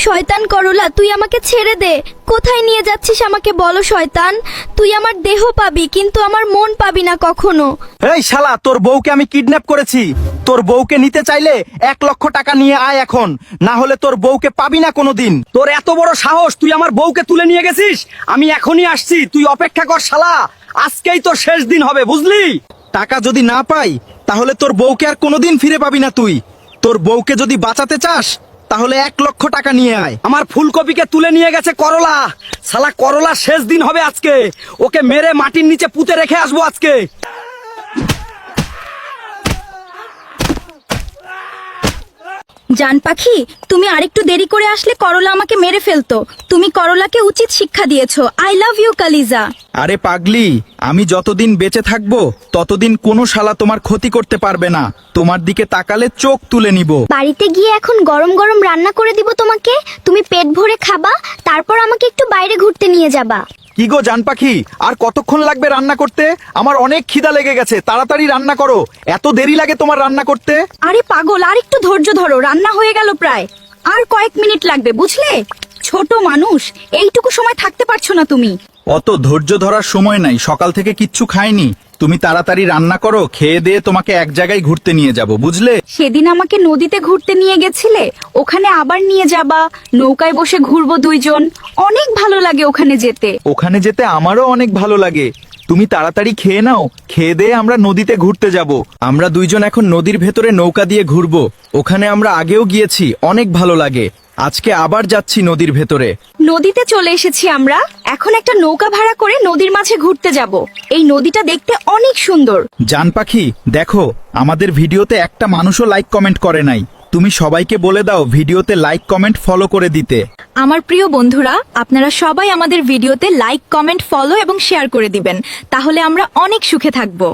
শয়তান করলা, তুই আমাকে ছেড়ে দে। কোথায় নিয়ে যাচ্ছিস আমাকে বলো শয়তান। তুই আমার দেহ পাবি কিন্তু আমার মন পাবি না কখনো। এই শালা, তোর বউকে আমি কিডন্যাপ করেছি। তোর বউকে নিতে চাইলে 1 লক্ষ টাকা নিয়ে আয় এখন, না হলে তোর বউকে পাবি না কোনোদিন। তোর এত বড় সাহস, তুই আমার বউকে তুলে নিয়ে গেছিস? আমি এখনই আসছি, তুই অপেক্ষা কর শালা। আজকেই তোর শেষ দিন হবে, বুঝলি? টাকা যদি না পাই তাহলে তোর বউকে আর কোনোদিন ফিরে পাবি না তুই। তোর বউকে যদি বাঁচাতে চাস তাহলে 1 লক্ষ টাকা নিয়ে আয়। আমার ফুলকপিকে তুলে নিয়ে গেছে করলা। শালা করলা শেষ দিন হবে আজকে। ওকে মেরে মাটির নিচে পুঁতে রেখে আসবো আজকে। জান পাখি, তুমি আরেকটু দেরি করে আসলে করলা আমাকে মেরে ফেলতো। তুমি করলাকে উচিত শিক্ষা দিয়েছো। আই লাভ ইউ কালিজা। আরে পাগলি, আমি যতদিন বেঁচে থাকবো ততদিন কোনো শালা তোমার ক্ষতি করতে পারবে না। তোমার দিকে তাকালে চোখ তুলে নিব। বাড়িতে গিয়ে এখন গরম গরম রান্না করে দিব তোমাকে। তুমি পেট ভরে খাবা, তারপর আমাকে একটু বাইরে ঘুরতে নিয়ে যাবা। কি গো জান পাখি, আর কতক্ষণ লাগবে রান্না করতে? আমার অনেক খিদা লেগে গেছে, তাড়াতাড়ি রান্না করো। এত দেরি লাগে তোমার রান্না করতে? আরে পাগল, আর একটু ধৈর্য ধরো, রান্না হয়ে গেল প্রায়। আর কয়েক মিনিট লাগবে, বুঝলে? ছোট মানুষ, এইটুকু সময় থাকতে পারছো না তুমি। অত ধৈর্য ধরার সময় নাই, সকাল থেকে কিচ্ছু খাইনি। তুমি তাড়াতাড়ি রান্না করো, খেয়ে দিয়ে তোমাকে এক জায়গায় ঘুরতে নিয়ে যাব, বুঝলে? সেদিন আমাকে নদীতে ঘুরতে নিয়ে গেছিলে, ওখানে আবার নিয়ে যাবা। নৌকায় বসে ঘুরবো দুইজন, অনেক ভালো লাগে ওখানে যেতে। ওখানে যেতে আমারও অনেক ভালো লাগে। তুমি তাড়াতাড়ি খেয়ে নাও, খেয়ে দিয়ে আমরা নদীতে ঘুরতে যাব। আমরা দুইজন এখন নদীর ভেতরে নৌকা দিয়ে ঘুরবো। ওখানে আমরা আগেও গিয়েছি, অনেক ভালো লাগে। আজকে আবার যাচ্ছি নদীর ভেতরে। নদীতে চলে এসেছি আমরা। এখন একটা নৌকা ভাড়া করে নদীর মাঝে ঘুরতে যাব। এই নদীটা দেখতে অনেক সুন্দর। জান পাখি, দেখো আমাদের ভিডিওতে একটা মানুষও লাইক কমেন্ট করে নাই। তুমি সবাইকে বলে দাও ভিডিওতে লাইক কমেন্ট ফলো করে দিতে। আমার প্রিয় বন্ধুরা, আপনারা সবাই আমাদের ভিডিওতে লাইক, কমেন্ট, ফলো এবং শেয়ার করে দিবেন। তাহলে আমরা অনেক সুখে থাকবো।